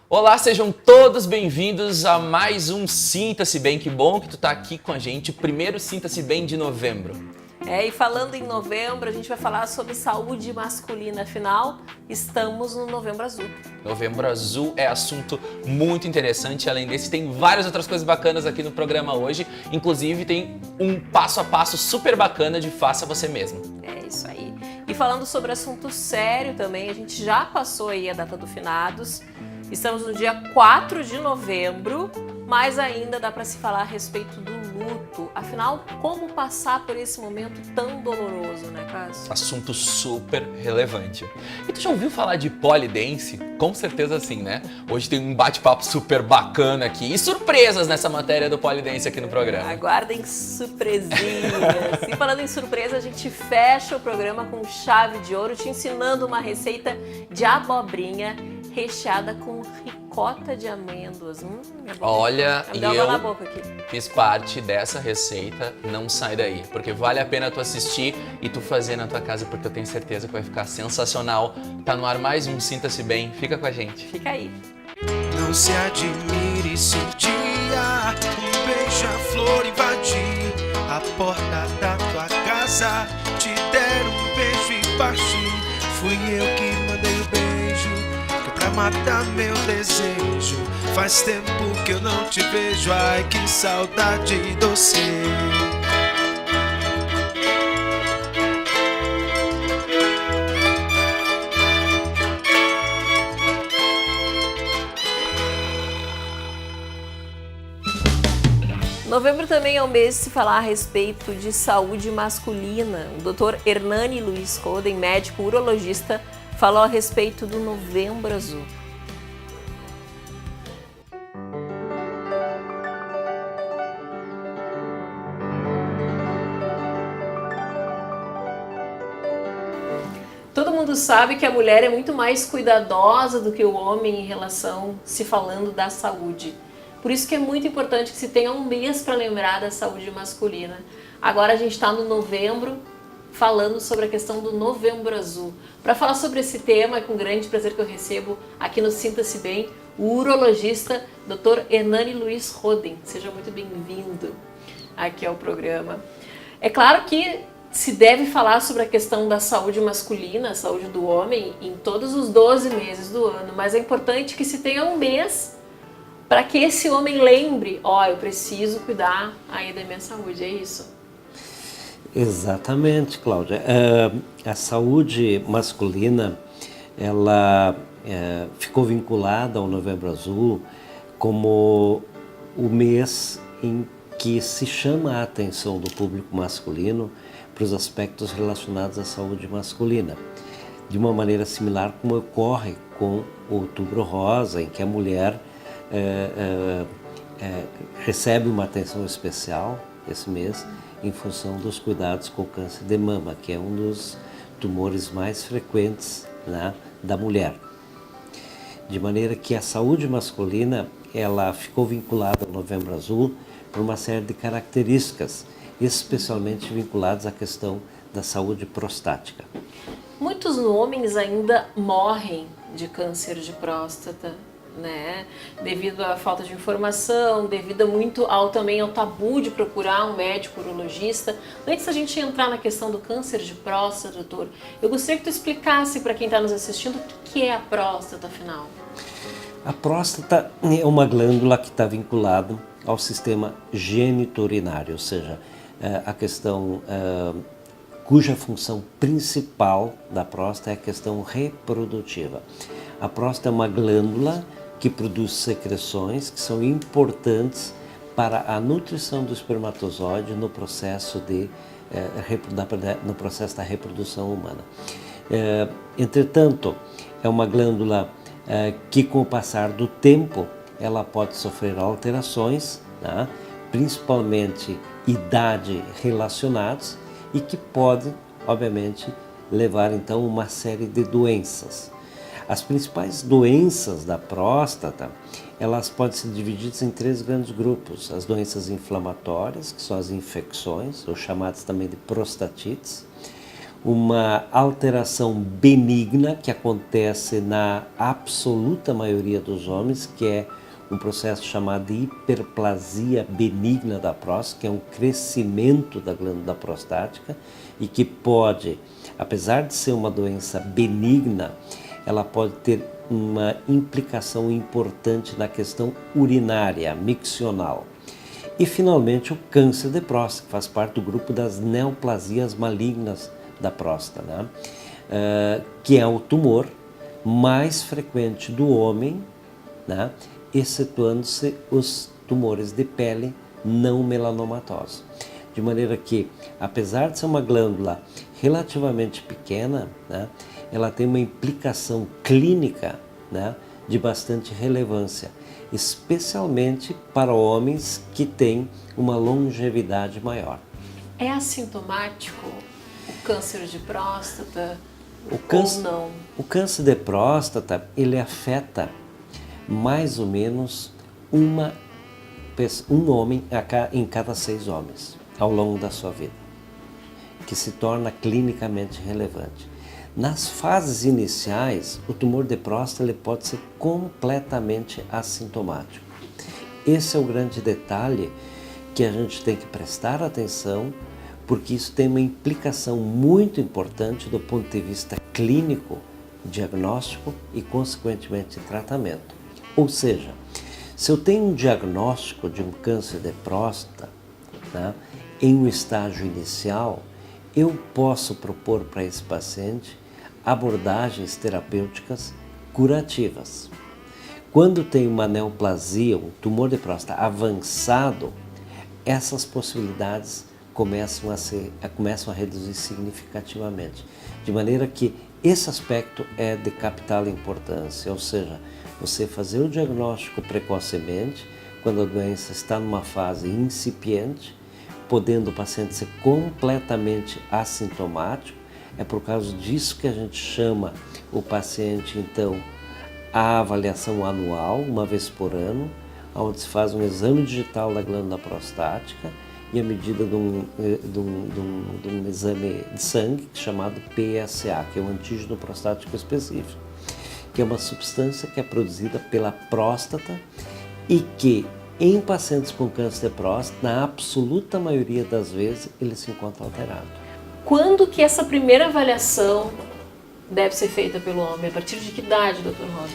Olá, sejam todos bem-vindos a mais um Sinta-se Bem. Que bom que tu tá aqui com a gente, o primeiro Sinta-se Bem de novembro. E falando em novembro, a gente vai falar sobre saúde masculina, afinal, estamos no Novembro Azul. Novembro Azul é assunto muito interessante, além desse tem várias outras coisas bacanas aqui no programa hoje, inclusive tem um passo a passo super bacana de Faça Você Mesmo. É isso aí. E falando sobre assunto sério também, a gente já passou aí a data do Finados, estamos no dia 4 de novembro, mas ainda dá para se falar a respeito do luto. Afinal, como passar por esse momento tão doloroso, né, Cássio? Assunto super relevante. E tu já ouviu falar de polidense? Com certeza sim, né? Hoje tem um bate-papo super bacana aqui e surpresas nessa matéria do polidense aqui no programa. Aguardem surpresinhas. E falando em surpresa, a gente fecha o programa com chave de ouro, te ensinando uma receita de abobrinha recheada com ricota de amêndoas. É bom. Olha, Me e dá água na eu boca aqui. fiz parte dessa receita, não sai daí, porque vale a pena tu assistir e tu fazer na tua casa, porque eu tenho certeza que vai ficar sensacional. Tá no ar mais um Sinta-se Bem, fica com a gente. Fica aí. Não se admire se um dia um beija-flor invadir a porta da tua casa, te der um beijo e partir. Fui eu que mandei o beijo, que pra matar meu desejo. Faz tempo que eu não te vejo, ai que saudade doce. Novembro também é o mês de se falar a respeito de saúde masculina. O Dr. Hernani Luiz Roden, médico urologista, falou a respeito do Novembro Azul. Todo mundo sabe que a mulher é muito mais cuidadosa do que o homem em relação se falando da saúde. Por isso que é muito importante que se tenha um mês para lembrar da saúde masculina. Agora a gente está no novembro, falando sobre a questão do Novembro Azul. Para falar sobre esse tema, é com grande prazer que eu recebo aqui no Sinta-se Bem, o urologista Dr. Hernani Luiz Roden. Seja muito bem-vindo aqui ao programa. É claro que se deve falar sobre a questão da saúde masculina, a saúde do homem, em todos os 12 meses do ano, mas é importante que se tenha um mês para que esse homem lembre, eu preciso cuidar aí da minha saúde, é isso? Exatamente, Cláudia. A saúde masculina, ela ficou vinculada ao Novembro Azul como o mês em que se chama a atenção do público masculino para os aspectos relacionados à saúde masculina. De uma maneira similar como ocorre com o Outubro Rosa, em que a mulher recebe uma atenção especial esse mês em função dos cuidados com o câncer de mama, que é um dos tumores mais frequentes, né, da mulher. De maneira que a saúde masculina ela ficou vinculada ao Novembro Azul por uma série de características, especialmente vinculadas à questão da saúde prostática. Muitos homens ainda morrem de câncer de próstata, né? Devido à falta de informação, devido também ao tabu de procurar um médico urologista. Antes da gente entrar na questão do câncer de próstata, doutor, eu gostaria que tu explicasse para quem está nos assistindo o que é a próstata, afinal. A próstata é uma glândula que está vinculada ao sistema geniturinário, ou seja, a questão cuja função principal da próstata é a questão reprodutiva. A próstata é uma glândula que produz secreções que são importantes para a nutrição do espermatozoide no processo da reprodução humana. Entretanto, é uma glândula que com o passar do tempo ela pode sofrer alterações, né? Principalmente idade relacionados e que pode, obviamente, levar então uma série de doenças. As principais doenças da próstata, elas podem ser divididas em 3 grandes grupos. As doenças inflamatórias, que são as infecções, ou chamadas também de prostatites. uma alteração benigna que acontece na absoluta maioria dos homens, que é um processo chamado de hiperplasia benigna da próstata, que é um crescimento da glândula prostática e que pode, apesar de ser uma doença benigna, ela pode ter uma implicação importante na questão urinária, miccional. E finalmente o câncer de próstata, que faz parte do grupo das neoplasias malignas da próstata, né? Que é o tumor mais frequente do homem, né? Excetuando-se os tumores de pele não melanomatosos. De maneira que, apesar de ser uma glândula relativamente pequena, né, ela tem uma implicação clínica, né, de bastante relevância, especialmente para homens que têm uma longevidade maior. É assintomático o câncer de próstata ou não? O câncer de próstata, ele afeta mais ou menos um homem em cada 6 homens ao longo da sua vida, que se torna clinicamente relevante. Nas fases iniciais, o tumor de próstata ele pode ser completamente assintomático. Esse é o grande detalhe que a gente tem que prestar atenção, porque isso tem uma implicação muito importante do ponto de vista clínico, diagnóstico e, consequentemente, tratamento. Ou seja, se eu tenho um diagnóstico de um câncer de próstata, né, em um estágio inicial, eu posso propor para esse paciente abordagens terapêuticas curativas. Quando tem uma neoplasia, um tumor de próstata avançado, essas possibilidades começam a reduzir significativamente. De maneira que esse aspecto é de capital importância, ou seja, você fazer o diagnóstico precocemente, quando a doença está numa fase incipiente, podendo o paciente ser completamente assintomático. É por causa disso que a gente chama o paciente, então, à avaliação anual, uma vez por ano, onde se faz um exame digital da glândula prostática e a medida de um exame de sangue chamado PSA, que é um antígeno prostático específico, que é uma substância que é produzida pela próstata e que, em pacientes com câncer de próstata, na absoluta maioria das vezes, ele se encontra alterado. Quando que essa primeira avaliação deve ser feita pelo homem? A partir de que idade, Dr. Robin?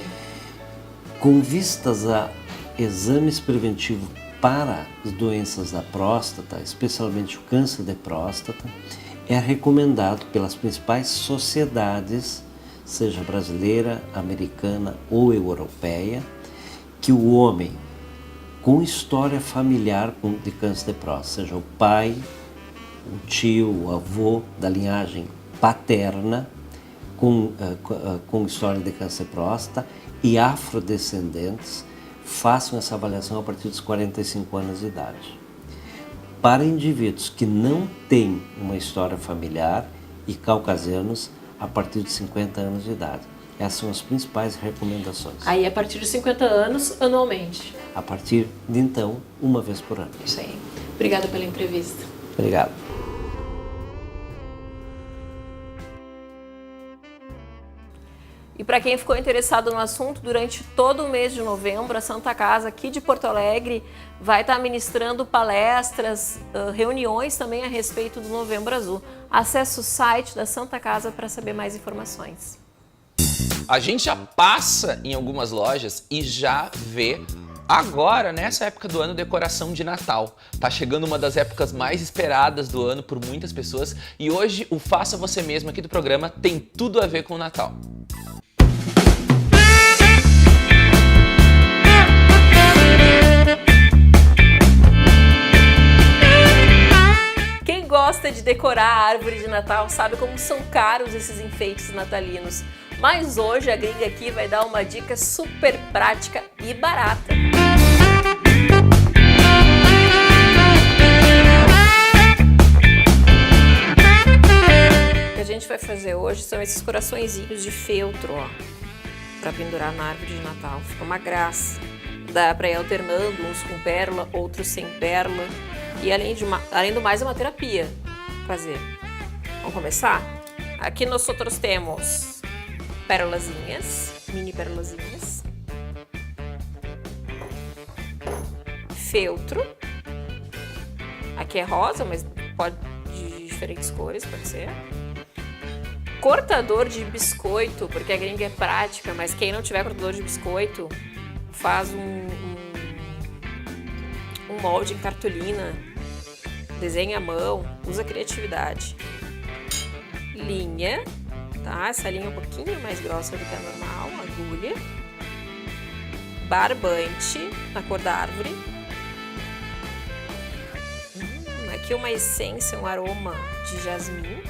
Com vistas a exames preventivos para as doenças da próstata, especialmente o câncer de próstata, é recomendado pelas principais sociedades, seja brasileira, americana ou europeia, que o homem com história familiar de câncer de próstata, seja o pai, o tio, o avô da linhagem paterna com história de câncer de próstata e afrodescendentes, façam essa avaliação a partir dos 45 anos de idade. Para indivíduos que não têm uma história familiar e caucasianos, a partir de 50 anos de idade. Essas são as principais recomendações. Aí, a partir de 50 anos, anualmente? A partir de então, uma vez por ano. Isso aí. Obrigada pela entrevista. Obrigado. E para quem ficou interessado no assunto, durante todo o mês de novembro, a Santa Casa aqui de Porto Alegre vai estar ministrando palestras, reuniões também a respeito do Novembro Azul. Acesse o site da Santa Casa para saber mais informações. A gente já passa em algumas lojas e já vê agora, nessa época do ano, decoração de Natal. Tá chegando uma das épocas mais esperadas do ano por muitas pessoas e hoje o Faça Você Mesmo aqui do programa tem tudo a ver com o Natal. Quem gosta de decorar a árvore de Natal sabe como são caros esses enfeites natalinos. Mas hoje a gringa aqui vai dar uma dica super prática e barata. O que a gente vai fazer hoje são esses coraçõezinhos de feltro, ó, para pendurar na árvore de Natal. Fica uma graça. Dá para ir alternando, uns com pérola, outros sem pérola. E além do mais, é uma terapia fazer. Vamos começar? Aqui nós outros temos pérolazinhas, mini pérolazinhas. Feltro. Aqui é rosa, mas pode de diferentes cores, pode ser. Cortador de biscoito, porque a gringa é prática, mas quem não tiver cortador de biscoito, faz um molde em cartolina, desenha à mão, usa criatividade. Linha, tá? Essa linha é um pouquinho mais grossa do que a normal, agulha. Barbante, na cor da árvore. Aqui uma essência, um aroma de jasmim.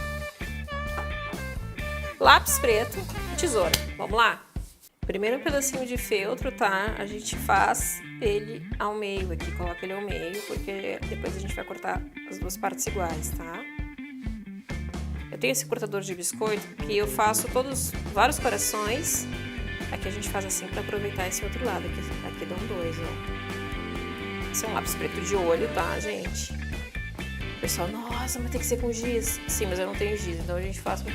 Lápis preto e tesoura. Vamos lá? Primeiro um pedacinho de feltro, tá? A gente faz ele ao meio aqui, coloca ele ao meio, porque depois a gente vai cortar as duas partes iguais, tá? Eu tenho esse cortador de biscoito que eu faço vários corações. Aqui a gente faz assim pra aproveitar esse outro lado, aqui dão dois, ó. Esse é um lápis preto de olho, tá, gente? O pessoal, nossa, mas tem que ser com giz. Sim, mas eu não tenho giz, então a gente faz com...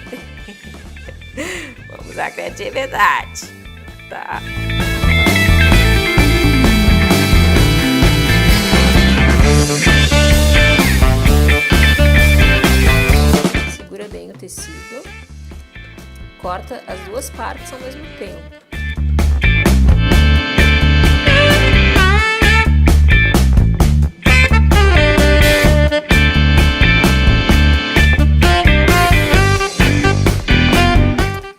Vamos usar a criatividade, tá? Segura bem o tecido. Corta as duas partes ao mesmo tempo.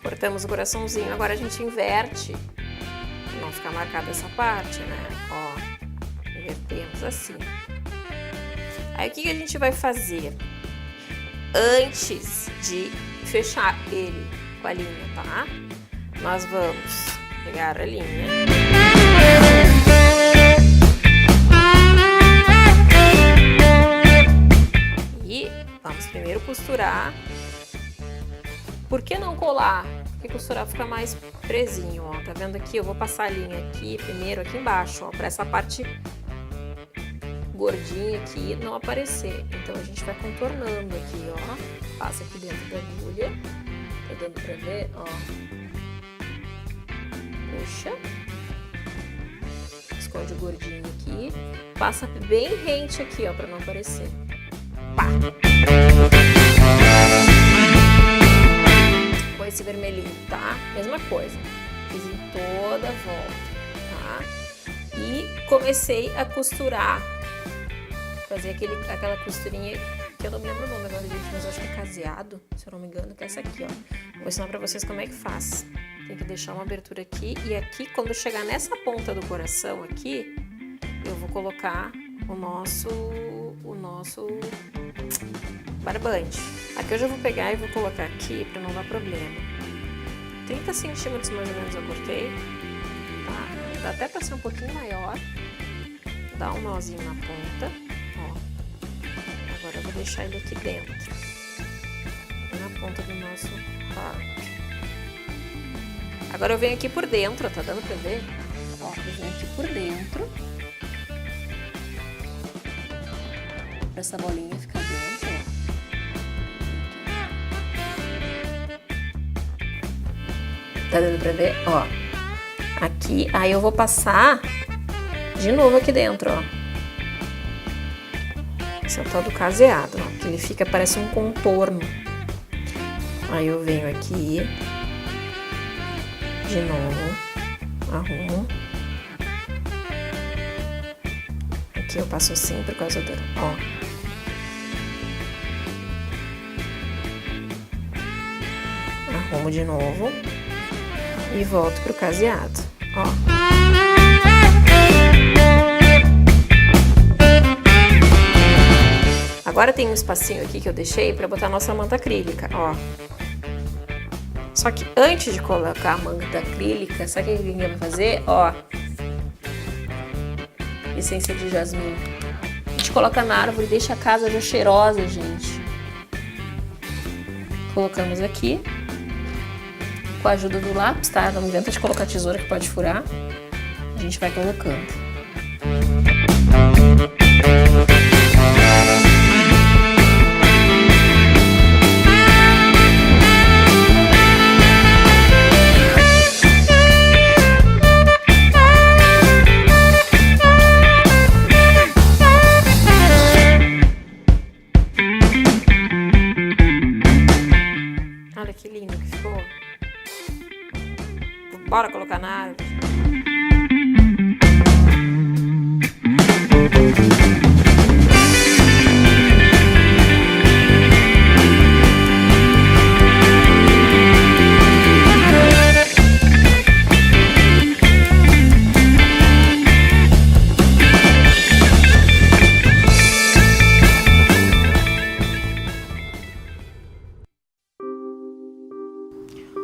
Cortamos o coraçãozinho, agora a gente inverte pra não ficar marcada essa parte, né? Ó, invertemos assim. Aí o que a gente vai fazer? Antes de fechar ele com a linha, tá? Nós vamos pegar a linha. E vamos primeiro costurar. Por que não colar? Porque costurar fica mais presinho, ó. Tá vendo aqui? Eu vou passar a linha aqui, primeiro aqui embaixo, ó, pra essa parte gordinha aqui não aparecer. Então a gente vai contornando aqui, ó. Passa aqui dentro da agulha. Tá dando pra ver? Ó. Puxa. Esconde o gordinho aqui. Passa bem rente aqui, ó, pra não aparecer. Pá! Com esse vermelhinho, tá? Mesma coisa. Fiz em toda a volta, tá? E comecei a costurar. Fazer aquela costurinha que eu não me lembro o nome agora, gente, mas eu acho que é caseado, se eu não me engano, que é essa aqui, ó. Vou ensinar pra vocês como é que faz. Tem que deixar uma abertura aqui e aqui, quando chegar nessa ponta do coração aqui, eu vou colocar o nosso barbante. Aqui eu já vou pegar e vou colocar aqui pra não dar problema. 30 centímetros mais ou menos eu cortei, tá? Dá até pra ser um pouquinho maior. Dá um nozinho na ponta, ó. Agora eu vou deixar ele aqui dentro, na ponta do nosso heart. Agora eu venho aqui por dentro, tá dando pra ver? Ó, eu venho aqui por dentro, pra essa bolinha ficar dentro, ó. Tá dando pra ver? Ó, aqui, aí eu vou passar de novo aqui dentro, ó. Esse é o tal do caseado, ó, que ele fica, parece um contorno. Aí eu venho aqui, de novo, arrumo. Aqui eu passo assim por causa do, ó. Arrumo de novo e volto pro caseado, ó. Agora tem um espacinho aqui que eu deixei para botar a nossa manta acrílica, ó. Só que antes de colocar a manta acrílica, sabe o que a gente vai fazer? Ó, essência de jasmim. A gente coloca na árvore e deixa a casa já cheirosa, gente. Colocamos aqui, com a ajuda do lápis, tá? Não inventa de colocar a tesoura que pode furar. A gente vai colocando. Olha que lindo que ficou. Bora colocar na árvore.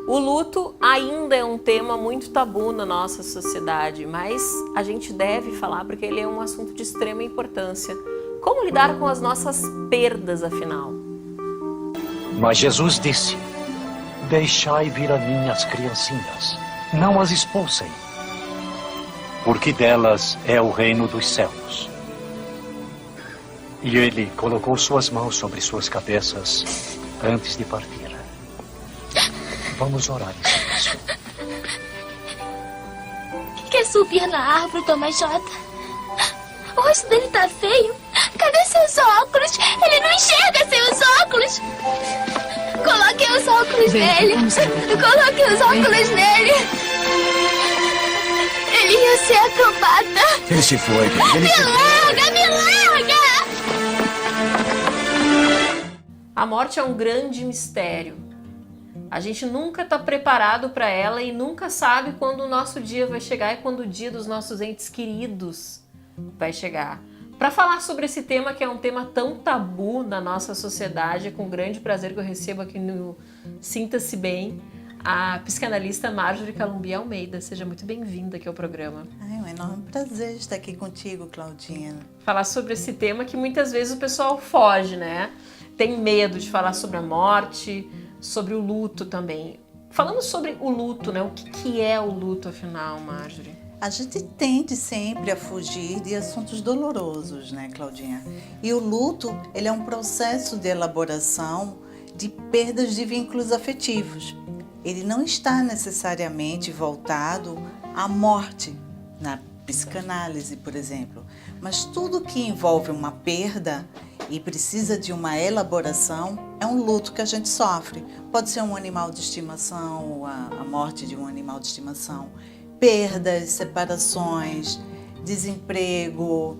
O luto ainda é um tema muito tabu na nossa sociedade, mas a gente deve falar porque ele é um assunto de extrema importância. Como lidar com as nossas perdas, afinal? Mas Jesus disse: deixai vir a mim as criancinhas, não as expulsem, porque delas é o reino dos céus. E ele colocou suas mãos sobre suas cabeças antes de partir. Vamos orar em silêncio. Quer subir na árvore, Tomás Jota? O rosto dele tá feio. Cadê seus óculos? Ele não enxerga sem os óculos. Coloquem os óculos nele. Coloquem os óculos nele. Ele ia ser acampada. Ele se foi, querido. Me larga, me larga! A morte é um grande mistério. A gente nunca está preparado para ela e nunca sabe quando o nosso dia vai chegar e quando o dia dos nossos entes queridos vai chegar. Para falar sobre esse tema, que é um tema tão tabu na nossa sociedade, é com grande prazer que eu recebo aqui no Sinta-se Bem a psicanalista Marjorie Calumbi Almeida. Seja muito bem-vinda aqui ao programa. É um enorme prazer estar aqui contigo, Claudinha. Falar sobre esse tema que muitas vezes o pessoal foge, né? Tem medo de falar sobre a morte, sobre o luto também. Falando sobre o luto, né? O que é o luto, afinal, Marjorie? A gente tende sempre a fugir de assuntos dolorosos, né, Claudinha? E o luto, ele é um processo de elaboração de perdas de vínculos afetivos. Ele não está necessariamente voltado à morte, na psicanálise, por exemplo. Mas tudo que envolve uma perda e precisa de uma elaboração é um luto que a gente sofre. Pode ser um animal de estimação, a morte de um animal de estimação, perdas, separações, desemprego,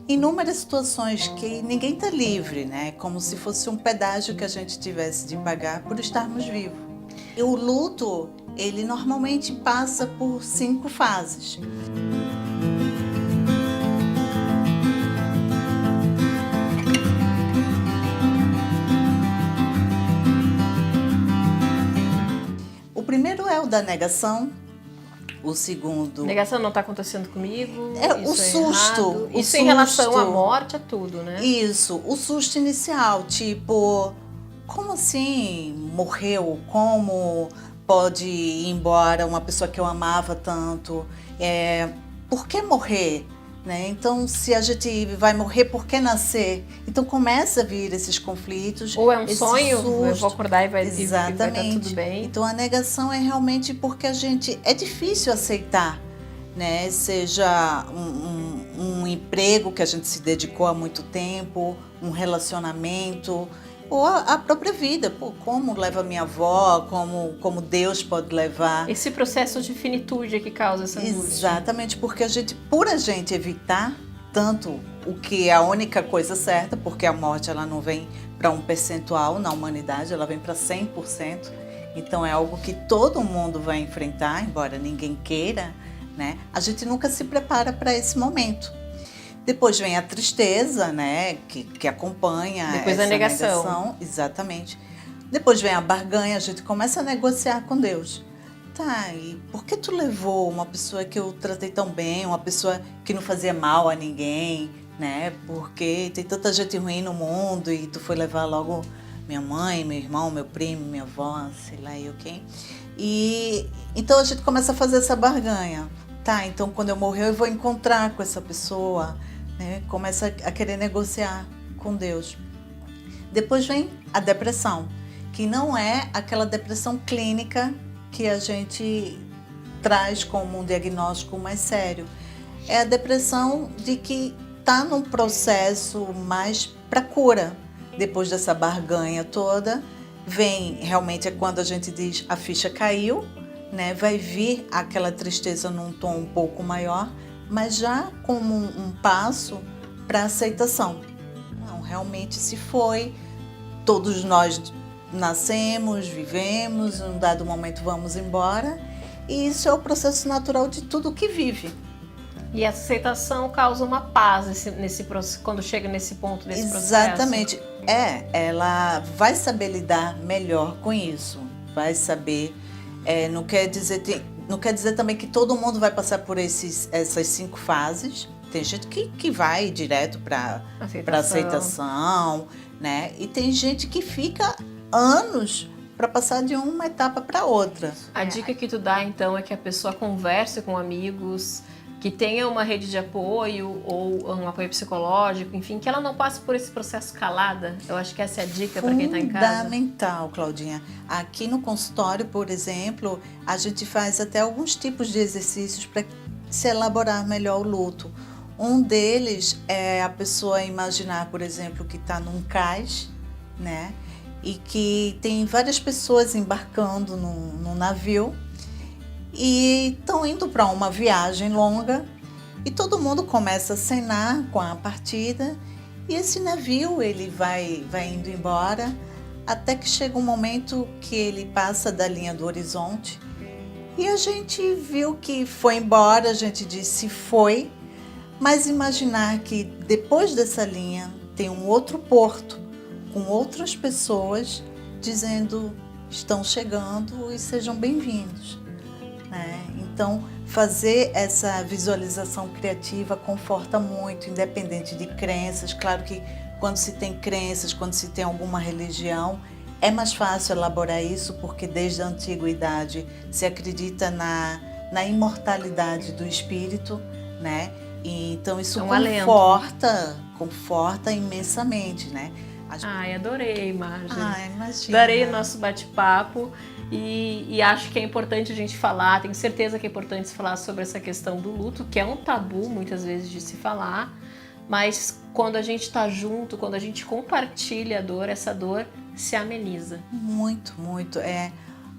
inúmeras situações que ninguém está livre, né? Como se fosse um pedágio que a gente tivesse de pagar por estarmos vivos. E o luto, ele normalmente passa por 5 fases. O primeiro é o da negação, o segundo... Negação não está acontecendo comigo, o susto. Isso em relação à morte, é tudo, né? Isso, o susto inicial, tipo, como assim morreu? Como pode ir embora uma pessoa que eu amava tanto? Por que morrer? Né? Então, se a gente vai morrer, por que nascer? Então, começa a vir esses conflitos. Ou é um sonho, susto. eu vou acordar e vai Exatamente. E vai estar tudo bem. Então, a negação é realmente porque é difícil aceitar, né? Seja um emprego que a gente se dedicou há muito tempo, um relacionamento, ou a própria vida. Pô, como leva minha avó, como Deus pode levar. Esse processo de finitude é que causa essa angústia. Exatamente, porque por a gente evitar tanto o que é a única coisa certa, porque a morte ela não vem para um percentual na humanidade, ela vem para 100%. Então é algo que todo mundo vai enfrentar, embora ninguém queira, né? A gente nunca se prepara para esse momento. Depois vem a tristeza, né, que acompanha depois essa a negação. Exatamente. Depois vem a barganha, a gente começa a negociar com Deus. Tá, e por que tu levou uma pessoa que eu tratei tão bem, uma pessoa que não fazia mal a ninguém, né? Porque tem tanta gente ruim no mundo e tu foi levar logo minha mãe, meu irmão, meu primo, minha avó, sei lá eu quem. E então a gente começa a fazer essa barganha. Tá, então quando eu morrer eu vou encontrar com essa pessoa, né? Começa a querer negociar com Deus. Depois vem a depressão, que não é aquela depressão clínica que a gente traz como um diagnóstico mais sério. É a depressão de que está num processo mais para cura, depois dessa barganha toda, vem realmente é quando a gente diz a ficha caiu, né? Vai vir aquela tristeza num tom um pouco maior, mas já como um passo para aceitação. Não, realmente se foi, todos nós nascemos, vivemos, em um dado momento vamos embora, e isso é o processo natural de tudo que vive. E essa aceitação causa uma paz quando chega nesse ponto desse processo. Exatamente. Ela vai saber lidar melhor com isso, vai saber. Não quer dizer também que todo mundo vai passar por essas 5 fases. Tem gente que vai direto para aceitação, né? E tem gente que fica anos para passar de uma etapa para outra. A dica que tu dá, então, é que a pessoa converse com amigos, que tenha uma rede de apoio ou um apoio psicológico, enfim, que ela não passe por esse processo calada. Eu acho que essa é a dica para quem está em casa. Fundamental, Claudinha. Aqui no consultório, por exemplo, a gente faz até alguns tipos de exercícios para se elaborar melhor o luto. Um deles é a pessoa imaginar, por exemplo, que está num cais, né? E que tem várias pessoas embarcando num navio e estão indo para uma viagem longa e todo mundo começa a cenar com a partida e esse navio ele vai indo embora até que chega um momento que ele passa da linha do horizonte e a gente viu que foi embora, a gente disse foi, mas imaginar que depois dessa linha tem um outro porto com outras pessoas dizendo estão chegando e sejam bem-vindos. Então, fazer essa visualização criativa conforta muito, independente de crenças. Claro que quando se tem crenças, quando se tem alguma religião, é mais fácil elaborar isso, porque desde a antiguidade se acredita na imortalidade do espírito, né? E, então, isso conforta imensamente, né? Ai, adorei, Marja. Imagina. Adorei o nosso bate-papo e acho que é importante a gente falar, tenho certeza que é importante se falar sobre essa questão do luto, que é um tabu muitas vezes de se falar, mas quando a gente está junto, quando a gente compartilha a dor, essa dor se ameniza. Muito, muito.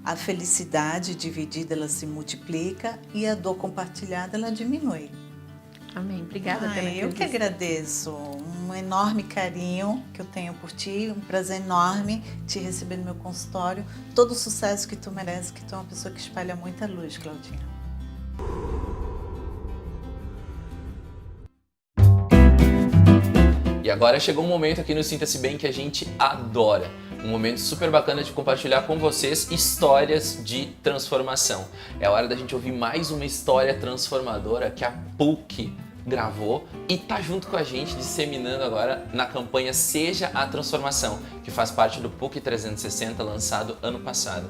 A felicidade dividida, ela se multiplica e a dor compartilhada, ela diminui. Amém. Obrigada pela entrevista. Eu que agradeço. Um enorme carinho que eu tenho por ti. Um prazer enorme te receber no meu consultório. Todo o sucesso que tu mereces, que tu é uma pessoa que espalha muita luz, Claudinha. E agora chegou um momento aqui no Sinta-se Bem que a gente adora. Um momento super bacana de compartilhar com vocês histórias de transformação. É hora da gente ouvir mais uma história transformadora que a PUC gravou e tá junto com a gente disseminando agora na campanha Seja a Transformação, que faz parte do PUC 360 lançado ano passado.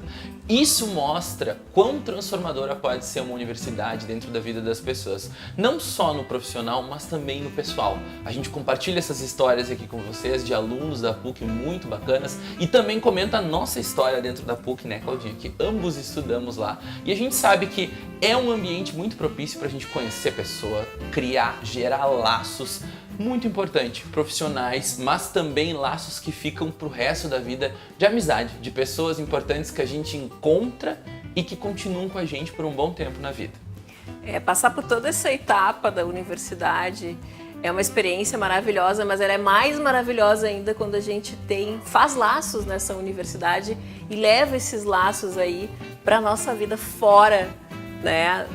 Isso mostra quão transformadora pode ser uma universidade dentro da vida das pessoas, não só no profissional, mas também no pessoal. A gente compartilha essas histórias aqui com vocês de alunos da PUC muito bacanas e também comenta a nossa história dentro da PUC, né, Claudinha, que ambos estudamos lá. E a gente sabe que é um ambiente muito propício para a gente conhecer a pessoa, criar, gerar laços muito importante, profissionais, mas também laços que ficam pro resto da vida de amizade, de pessoas importantes que a gente encontra e que continuam com a gente por um bom tempo na vida. Passar por toda essa etapa da universidade é uma experiência maravilhosa, mas ela é mais maravilhosa ainda quando a gente faz laços nessa universidade e leva esses laços aí para nossa vida fora, né,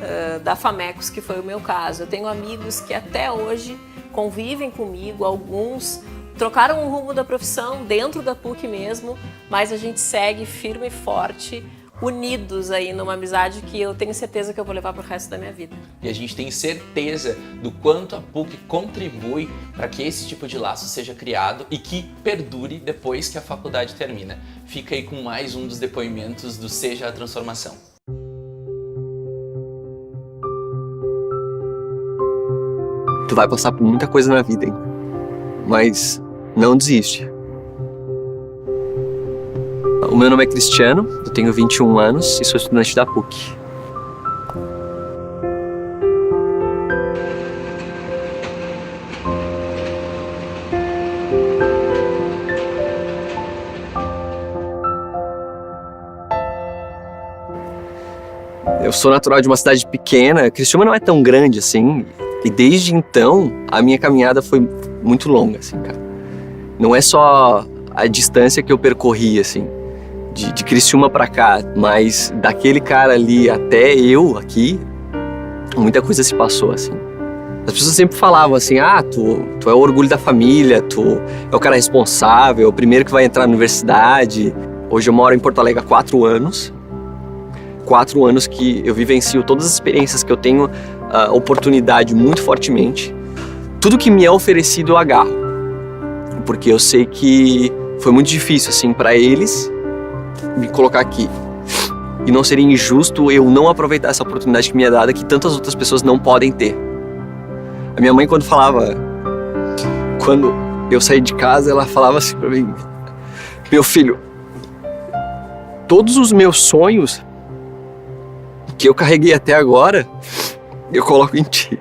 da Famecos, que foi o meu caso. Eu tenho amigos que até hoje convivem comigo, alguns trocaram o rumo da profissão dentro da PUC mesmo, mas a gente segue firme e forte, unidos aí numa amizade que eu tenho certeza que eu vou levar pro resto da minha vida. E a gente tem certeza do quanto a PUC contribui para que esse tipo de laço seja criado e que perdure depois que a faculdade termina. Fica aí com mais um dos depoimentos do Seja a Transformação. Tu vai passar por muita coisa na vida, hein? Mas não desiste. O meu nome é Cristiano, eu tenho 21 anos e sou estudante da PUC. Eu sou natural de uma cidade pequena, Criciúma não é tão grande assim, e desde então a minha caminhada foi muito longa, assim, cara. Não é só a distância que eu percorri, assim, de Criciúma pra cá, mas daquele cara ali até eu aqui, muita coisa se passou, assim. As pessoas sempre falavam assim, tu é o orgulho da família, tu é o cara responsável, é o primeiro que vai entrar na universidade. Hoje eu moro em Porto Alegre há 4 anos. 4 anos que eu vivencio todas as experiências que eu tenho oportunidade muito fortemente. Tudo que me é oferecido eu agarro. Porque eu sei que foi muito difícil, assim, para eles me colocar aqui. E não seria injusto eu não aproveitar essa oportunidade que me é dada, que tantas outras pessoas não podem ter. A minha mãe, quando eu saí de casa, ela falava assim pra mim: meu filho, todos os meus sonhos que eu carreguei até agora, eu coloco em ti.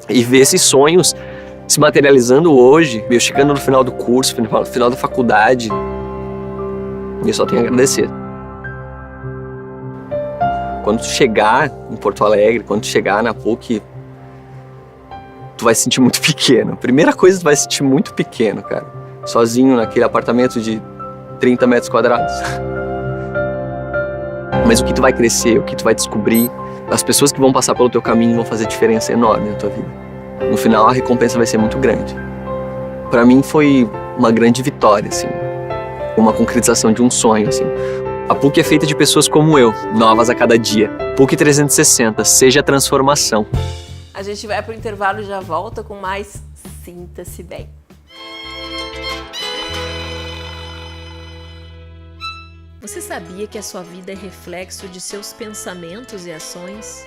E ver esses sonhos se materializando hoje, eu chegando no final do curso, no final da faculdade, eu só tenho a agradecer. Quando tu chegar em Porto Alegre, quando tu chegar na PUC, tu vai se sentir muito pequeno. A primeira coisa, tu vai se sentir muito pequeno, cara. Sozinho naquele apartamento de 30 metros quadrados. Mas o que tu vai crescer, o que tu vai descobrir, as pessoas que vão passar pelo teu caminho vão fazer diferença enorme na tua vida. No final, a recompensa vai ser muito grande. Pra mim, foi uma grande vitória, assim. Uma concretização de um sonho, assim. A PUC é feita de pessoas como eu, novas a cada dia. PUC 360, seja a transformação. A gente vai pro intervalo e já volta com mais Sinta-se Bem. Você sabia que a sua vida é reflexo de seus pensamentos e ações?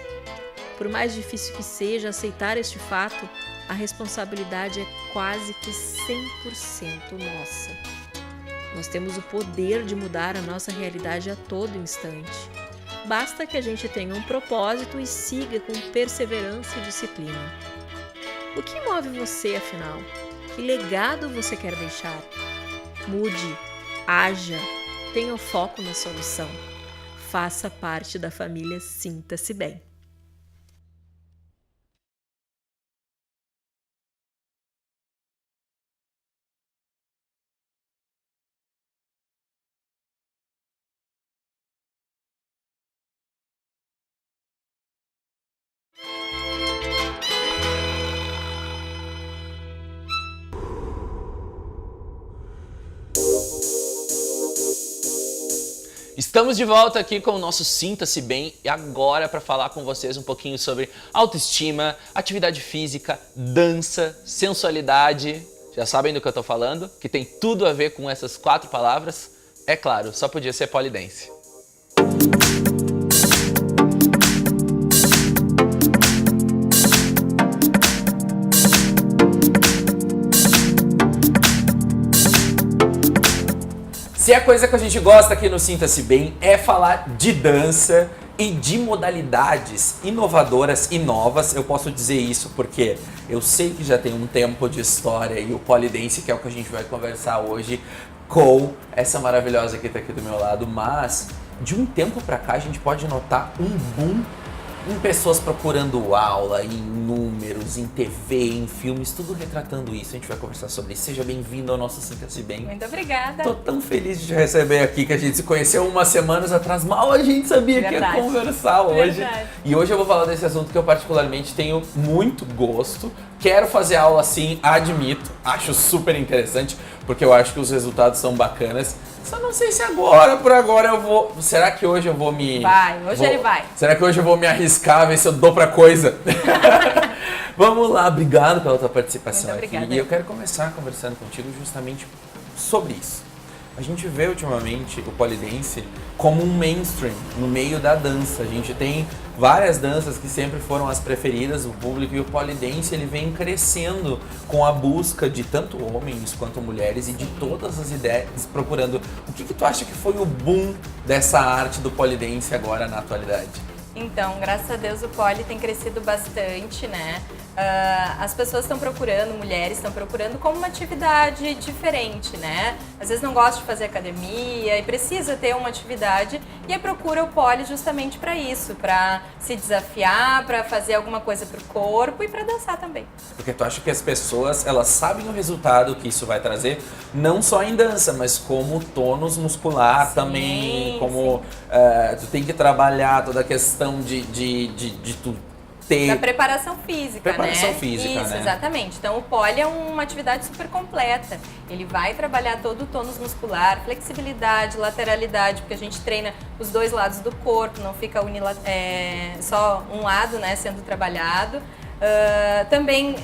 Por mais difícil que seja aceitar este fato, a responsabilidade é quase que 100% nossa. Nós temos o poder de mudar a nossa realidade a todo instante. Basta que a gente tenha um propósito e siga com perseverança e disciplina. O que move você, afinal? Que legado você quer deixar? Mude, haja, tenha o foco na solução. Faça parte da família Sinta-se Bem. Estamos de volta aqui com o nosso Sinta-se Bem e agora para falar com vocês um pouquinho sobre autoestima, atividade física, dança, sensualidade. Já sabem do que eu tô falando? Que tem tudo a ver com essas 4 palavras? É claro, só podia ser polidense. Se a coisa que a gente gosta aqui no Sinta-se Bem é falar de dança e de modalidades inovadoras e novas, eu posso dizer isso porque eu sei que já tem um tempo de história e o polidense, que é o que a gente vai conversar hoje com essa maravilhosa que tá aqui do meu lado, mas de um tempo pra cá a gente pode notar um boom em pessoas procurando aula, em números, em TV, em filmes, tudo retratando isso. A gente vai conversar sobre isso. Seja bem-vindo ao nosso Sinta-se Bem. Muito obrigada. Tô tão feliz de te receber aqui, que a gente se conheceu umas semanas atrás. Mal a gente sabia que ia conversar hoje. E hoje eu vou falar desse assunto que eu particularmente tenho muito gosto. Quero fazer aula sim, admito. Acho super interessante, porque eu acho que os resultados são bacanas. Só não sei se agora, por agora eu vou... Será que hoje eu vou me... Vai, hoje ele vai. Será que hoje eu vou me arriscar, ver se eu dou pra coisa? Vamos lá, obrigado pela tua participação aqui. E eu quero começar conversando contigo justamente sobre isso. A gente vê ultimamente o polidense como um mainstream no meio da dança. A gente tem várias danças que sempre foram as preferidas do público e o polidense ele vem crescendo com a busca de tanto homens quanto mulheres e de todas as ideias procurando. O que tu acha que foi o boom dessa arte do polidense agora na atualidade? Então, graças a Deus o pole tem crescido bastante, né? as pessoas estão procurando, mulheres estão procurando como uma atividade diferente, né? Às vezes não gosta de fazer academia e precisa ter uma atividade e aí procura o pole justamente para isso, para se desafiar, para fazer alguma coisa pro corpo e para dançar também. Porque tu acha que as pessoas, elas sabem o resultado que isso vai trazer, não só em dança, mas como tônus muscular também, como tu tem que trabalhar toda a questão de tu ter... Da preparação física, Preparação né? física, Isso, né? exatamente. Então o pole é uma atividade super completa. Ele vai trabalhar todo o tônus muscular, flexibilidade, lateralidade, porque a gente treina os dois lados do corpo, não fica só um lado, né, sendo trabalhado. Também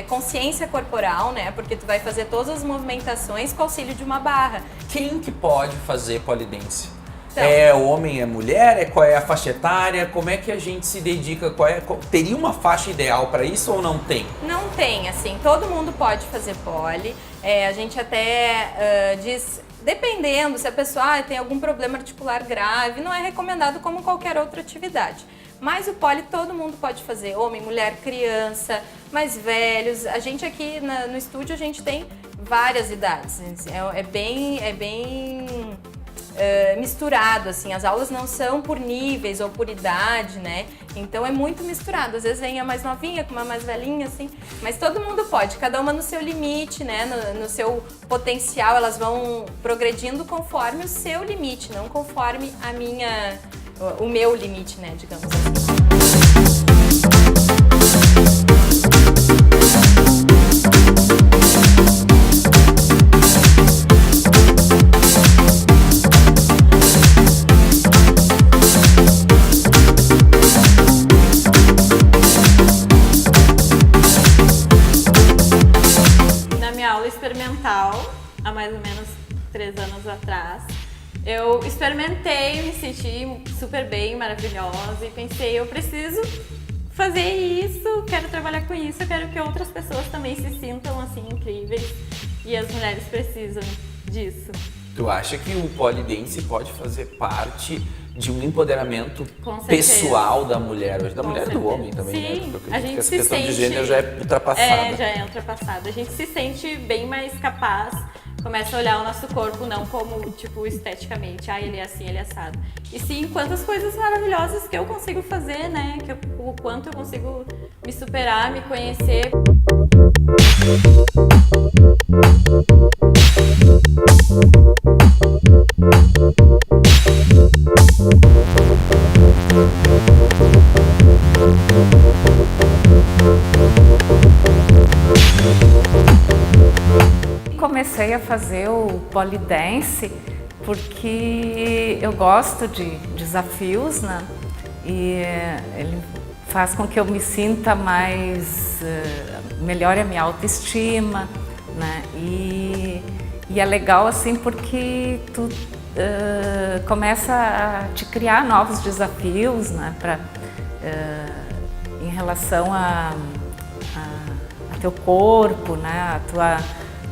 consciência corporal, né? Porque tu vai fazer todas as movimentações com auxílio de uma barra. Quem que pode fazer pole dance? Então, É homem, é mulher? Qual é a faixa etária? Como é que a gente se dedica? Teria uma faixa ideal para isso ou não tem? não tem, assim, todo mundo pode fazer pole. A gente até diz, dependendo se a pessoa tem algum problema articular grave, não é recomendado como qualquer outra atividade. Mas o pole todo mundo pode fazer, homem, mulher, criança, mais velhos. A gente aqui no estúdio, a gente tem várias idades. É bem misturado, assim, as aulas não são por níveis ou por idade, né? Então é muito misturado, às vezes vem a mais novinha com uma mais velhinha, assim, mas todo mundo pode, cada uma no seu limite, né? No seu potencial, elas vão progredindo conforme o seu limite, não conforme o meu limite, né, digamos assim. Experimental, há mais ou menos 3 anos atrás. Eu experimentei, me senti super bem, maravilhosa e pensei, eu preciso fazer isso, quero trabalhar com isso, eu quero que outras pessoas também se sintam assim incríveis e as mulheres precisam disso. Tu acha que o pole dance pode fazer parte de um empoderamento pessoal da mulher, hoje da mulher e do homem também, sim, né? Porque a gente essa se questão sente, de gênero já é ultrapassada. Já é ultrapassada. A gente se sente bem mais capaz, começa a olhar o nosso corpo não como, tipo, esteticamente, ele é assim, ele é assado. E sim, quantas coisas maravilhosas que eu consigo fazer, né? O quanto eu consigo me superar, me conhecer. Comecei a fazer o pole dance porque eu gosto de desafios, né? E ele faz com que eu me sinta melhore a minha autoestima, né? E é legal assim porque tu começa a te criar novos desafios, né? Em relação a teu corpo, né?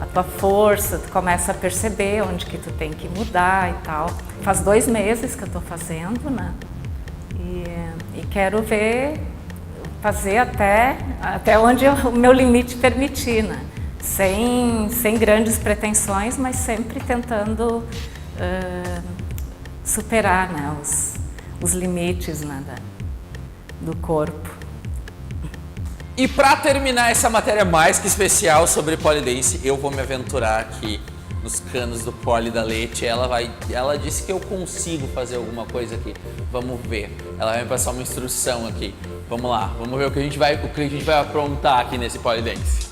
A tua força, tu começa a perceber onde que tu tem que mudar e tal. Faz 2 meses que eu tô fazendo, né? E quero fazer até onde o meu limite permitir, né? Sem grandes pretensões, mas sempre tentando superar, né? os limites, né? do corpo. E para terminar essa matéria mais que especial sobre pole dance, eu vou me aventurar aqui nos canos do pole da Leti. Ela disse que eu consigo fazer alguma coisa aqui. Vamos ver. Ela vai me passar uma instrução aqui. Vamos lá, vamos ver o que a gente vai aprontar aqui nesse pole dance.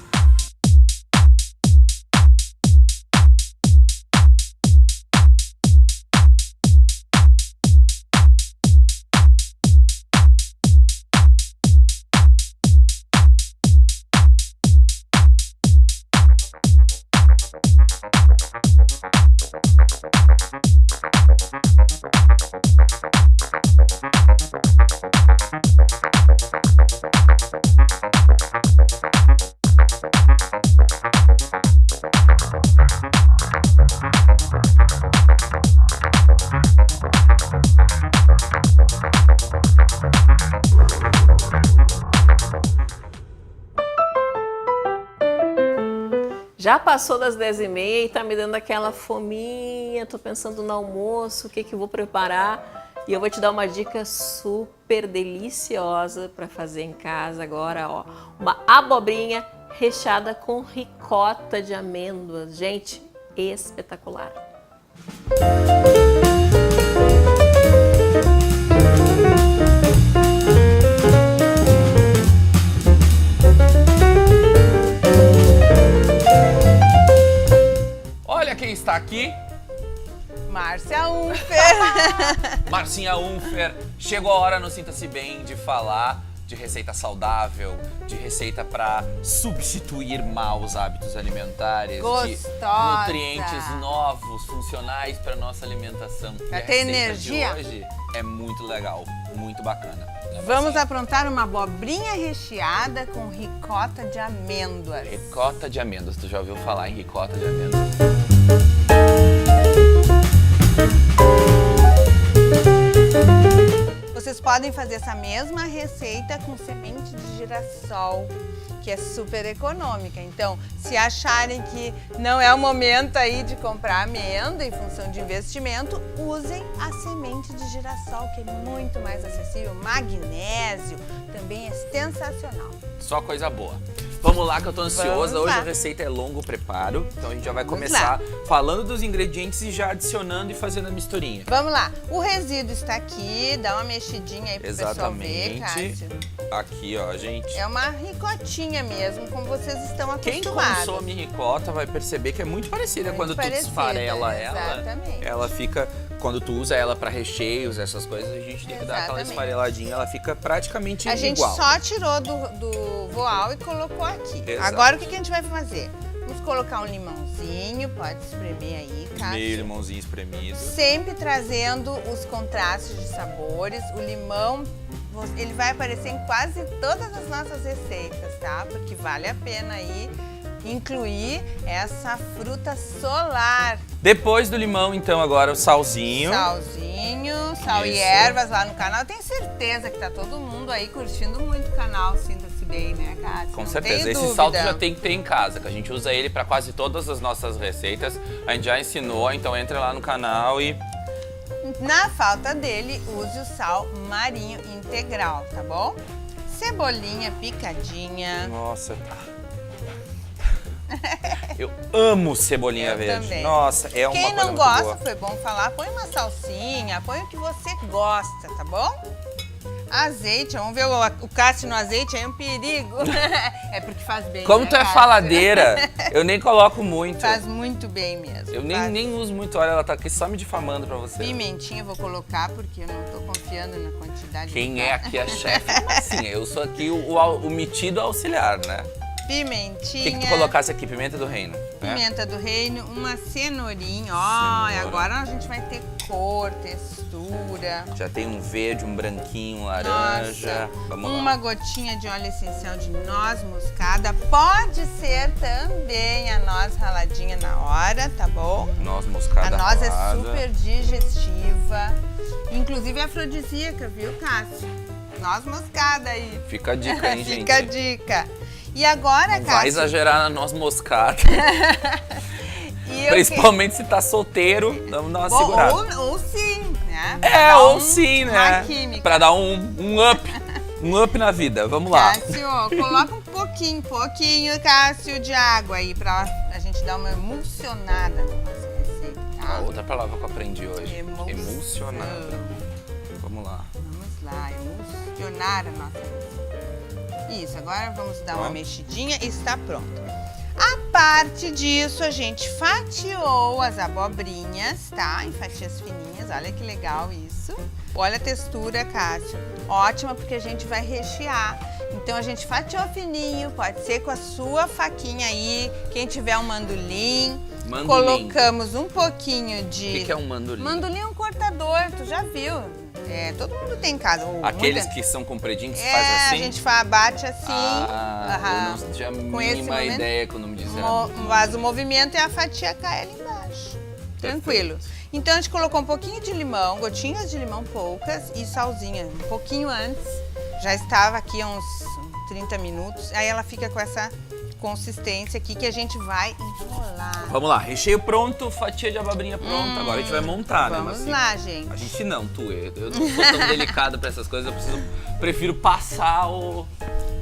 Já passou das 10h30 e tá me dando aquela fominha, tô pensando no almoço, o que eu vou preparar. E eu vou te dar uma dica super deliciosa para fazer em casa agora, ó. Uma abobrinha recheada com ricota de amêndoas. Gente, espetacular. Olha quem está aqui. Márcia Unfer. Marcinha Unfer. Chegou a hora no Sinta-se Bem de falar de receita saudável, de receita para substituir maus hábitos alimentares, Gostosa. de nutrientes novos, funcionais para nossa alimentação. Pra E a ter receita energia. de hoje é muito legal, muito bacana. Vamos aprontar uma abobrinha recheada com ricota de amêndoas. Ricota de amêndoas. Tu já ouviu falar em ricota de amêndoas? Vocês podem fazer essa mesma receita com semente de girassol, que é super econômica. Então, se acharem que não é o momento aí de comprar amêndoa em função de investimento, usem a semente de girassol, que é muito mais acessível. Magnésio também é sensacional. Só coisa boa. Vamos lá que eu tô ansiosa. Vamos Hoje lá. a receita é longo preparo, então a gente já vai Vamos começar falando dos ingredientes e já adicionando e fazendo a misturinha. Vamos lá, o resíduo está aqui, dá uma mexidinha aí pro pessoal ver, Cássio. Aqui, ó, gente. É uma ricotinha mesmo, como vocês estão Quem acostumados. consome ricota vai perceber que é muito parecida. Muito Quando tu parecida, esfarela exatamente. ela fica... Quando tu usa ela pra recheios, essas coisas, a gente tem que dar aquela Exatamente. esfareladinha, ela fica praticamente A gente igual. só tirou do voal e colocou aqui. Exato. Agora o que a gente vai fazer? Vamos colocar um limãozinho, pode espremer aí, Cássio. Meio limãozinho espremido. Sempre trazendo os contrastes de sabores. O limão, ele vai aparecer em quase todas as nossas receitas, tá? Porque vale a pena aí incluir essa fruta solar. Depois do limão, então, agora o salzinho. Salzinho, sal e Isso. ervas lá no canal. Eu tenho certeza que tá todo mundo aí curtindo muito o canal Sinta-se Bem, né, Cássio? Com Não certeza. tenho Esse dúvida. salto já tem que ter em casa, que a gente usa ele para quase todas as nossas receitas. A gente já ensinou, então entra lá no canal e... Na falta dele, use o sal marinho integral, tá bom? Cebolinha picadinha. Nossa. Eu amo cebolinha Eu verde. também. Nossa, é uma Quem coisa não muito gosta, boa. foi bom falar, põe uma salsinha, põe o que você gosta, tá bom? Azeite, vamos ver o Cássio no azeite, aí é um perigo. É porque faz bem, Como né, tu é Cássio? faladeira, eu nem coloco muito. Faz muito bem mesmo. Eu Faz. nem uso muito, olha, ela tá aqui só me difamando pra você. Pimentinha eu vou colocar porque eu não tô confiando na quantidade. Quem é aqui a chefe? Sim, eu sou aqui o metido auxiliar, né? Pimentinha. O que tu colocasse aqui? Pimenta do reino, né? Pimenta do reino, uma cenourinha. Ó, e Cenoura. agora a gente vai ter cor, textura. Já tem um verde, um branquinho, um laranja. Nossa, Vamos uma lá. gotinha de óleo essencial de noz moscada. Pode ser também a noz raladinha na hora, tá bom? Noz moscada A noz é ralada. super digestiva. Inclusive é afrodisíaca, viu, Cássio? Noz moscada aí. Fica a dica, hein, gente? Fica a dica. E agora, Não vai Cássio... exagerar na noz moscada. e eu Principalmente se tá solteiro, vamos dar uma Bom, segurada. ou sim, né? Pra É, dar ou sim, né? uma química. Pra dar um up. Um up na vida. Vamos lá. Cássio, coloca um pouquinho, Cássio, de água aí pra a gente dar uma emulsionada na nossa receita, A tá? outra palavra que eu aprendi hoje. Emulsão. Emulsionada. Vamos lá. Vamos lá, emulsionar a nossa receita. Isso, agora vamos dar uma Ó. mexidinha e está pronto. A parte disso, a gente fatiou as abobrinhas, tá? Em fatias fininhas, olha que legal isso. Olha a textura, Cássio. Ótima, porque a gente vai rechear. Então a gente fatiou fininho, pode ser com a sua faquinha aí. Quem tiver um mandolim. Mandolim. Colocamos um pouquinho de... O que é um mandolim? Mandolim é um cortador, tu já viu. É, todo mundo tem em casa. ou Aqueles muita- que são compridinhos, que se É, faz assim? a gente bate assim. Ah, aham. eu não tinha a Com esse mínima momento, ideia quando me disseram. Mas o movimento é a fatia cair ali embaixo. Tranquilo. Então a gente colocou um pouquinho de limão, gotinhas de limão poucas e salzinha. Um pouquinho antes. Já estava aqui há uns 30 minutos. Aí ela fica com essa consistência aqui que a gente vai enrolar. Vamos lá, recheio pronto, fatia de abobrinha pronta. Agora a gente vai montar, né, Vamos Marcinha? lá, gente. A gente não, tu. Eu não sou tão delicado pra essas coisas, prefiro passar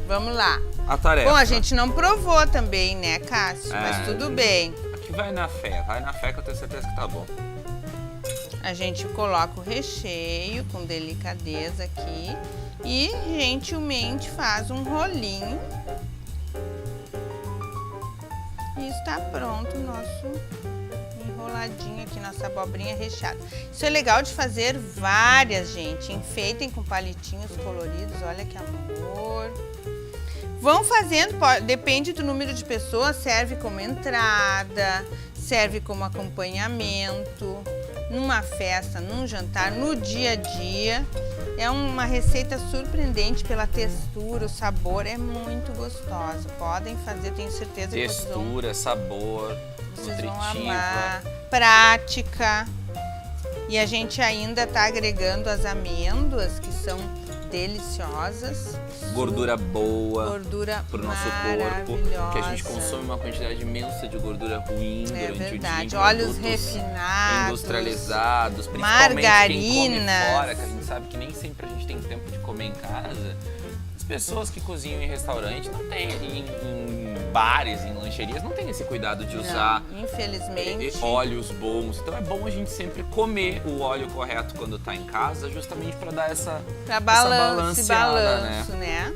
Vamos lá. a tarefa. Bom, a gente não provou também, né, Cássio? Mas tudo bem. Aqui vai na fé que eu tenho certeza que tá bom. A gente coloca o recheio com delicadeza aqui e gentilmente faz um rolinho. E está pronto o nosso enroladinho aqui, nossa abobrinha recheada. Isso é legal de fazer várias, gente. Enfeitem com palitinhos coloridos, olha que amor. Vão fazendo, depende do número de pessoas, serve como entrada, serve como acompanhamento, numa festa, num jantar, no dia a dia. É uma receita surpreendente pela textura, o sabor, é muito gostosa. Podem fazer, tenho certeza que Textura, sabor, vocês vão nutritiva. amar. Prática. E a gente ainda tá agregando as amêndoas, que são deliciosas. Gordura boa. Gordura pro nosso corpo. Que a gente consome uma quantidade imensa de gordura ruim durante o dia. Verdade. Em Óleos produtos refinados. industrializados, principalmente quem come Margarinas. fora, que a gente sabe que nem sempre a gente tem tempo de comer em casa. As pessoas que cozinham em restaurante não tem, em bares, em lancherias, não tem esse cuidado de usar infelizmente óleos bons. Então é bom a gente sempre comer o óleo correto quando tá em casa, justamente para dar essa balanceada, né?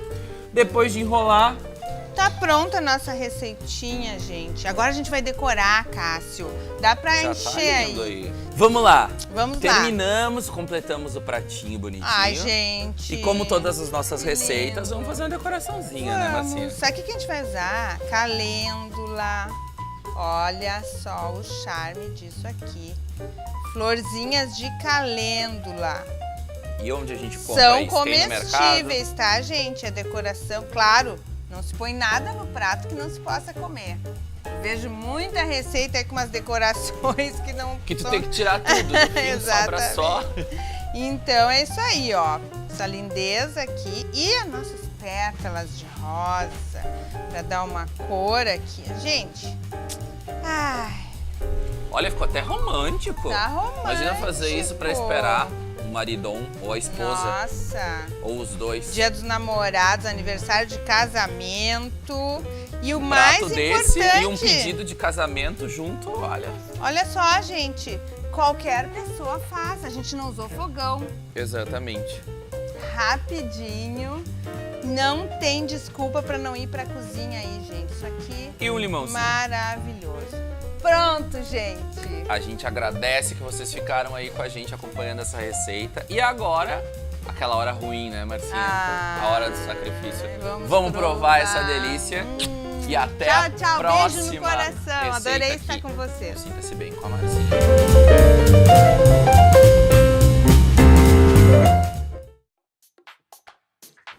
Depois de enrolar, tá pronta a nossa receitinha, gente. Agora a gente vai decorar, Cássio. Dá pra já encher tá lindo aí. Vamos lá. Vamos lá. Terminamos, completamos o pratinho bonitinho. Ai, gente. E como todas as nossas receitas, vamos fazer uma decoraçãozinha, né, Marcinha? Sabe o que a gente vai usar? Calêndula. Olha só o charme disso aqui. Florzinhas de calêndula. E onde a gente compra São isso? Tem no mercado? comestíveis, tá, gente? A decoração, claro, não se põe nada no prato que não se possa comer. Vejo muita receita aí com umas decorações que não... Que tu tem que tirar tudo, no fim sobra só. Então é isso aí, ó. Essa lindeza aqui e as nossas pétalas de rosa pra dar uma cor aqui. Gente, ai... Olha, ficou até romântico. Tá romântico. Imagina fazer isso pra esperar o maridão ou a esposa. Nossa. Ou os dois. Dia dos namorados, aniversário de casamento. E o Um mais prato importante... desse e um pedido de casamento junto, olha. Olha só, gente. Qualquer pessoa faz. A gente não usou fogão. Exatamente. Rapidinho. Não tem desculpa pra não ir pra cozinha aí, gente. Isso aqui... E um limãozinho. Maravilhoso. Pronto, gente. A gente agradece que vocês ficaram aí com a gente acompanhando essa receita. E agora, aquela hora ruim, né, Marcinha? A hora do sacrifício. Vamos provar essa delícia. E até tchau, a tchau. próxima Beijo no coração. Adorei receita estar aqui. com você. Sinta-se bem com a Marcinha.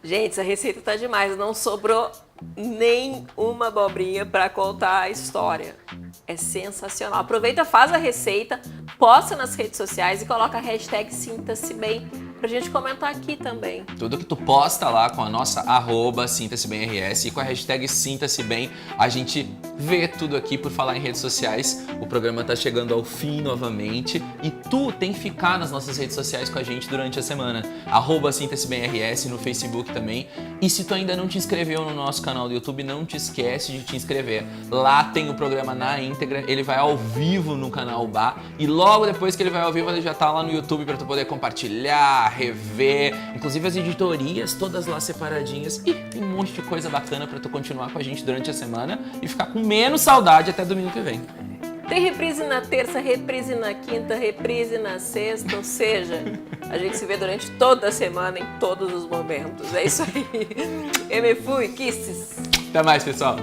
Gente, essa receita tá demais. Não sobrou nem uma abobrinha para contar a história. É sensacional. Aproveita, faz a receita, posta nas redes sociais e coloca a hashtag Sinta-se Bem pra gente comentar aqui também. Tudo que tu posta lá com a nossa @sinta-se-bem-rs e com a hashtag Sinta-se Bem, a gente vê tudo aqui. Por falar em redes sociais, o programa tá chegando ao fim novamente e tu tem que ficar nas nossas redes sociais com a gente durante a semana. @sinta-se-bem-rs no Facebook também. E se tu ainda não te inscreveu no nosso canal do YouTube, não te esquece de te inscrever. Lá tem o programa na íntegra, ele vai ao vivo no canal Bá e logo depois que ele vai ao vivo ele já tá lá no YouTube para tu poder compartilhar, rever, inclusive as editorias todas lá separadinhas e tem um monte de coisa bacana para tu continuar com a gente durante a semana e ficar com menos saudade até domingo que vem. Tem reprise na terça, reprise na quinta, reprise na sexta, ou seja, a gente se vê durante toda a semana, em todos os momentos. É isso aí. Eu me fui, kisses. Até mais, pessoal.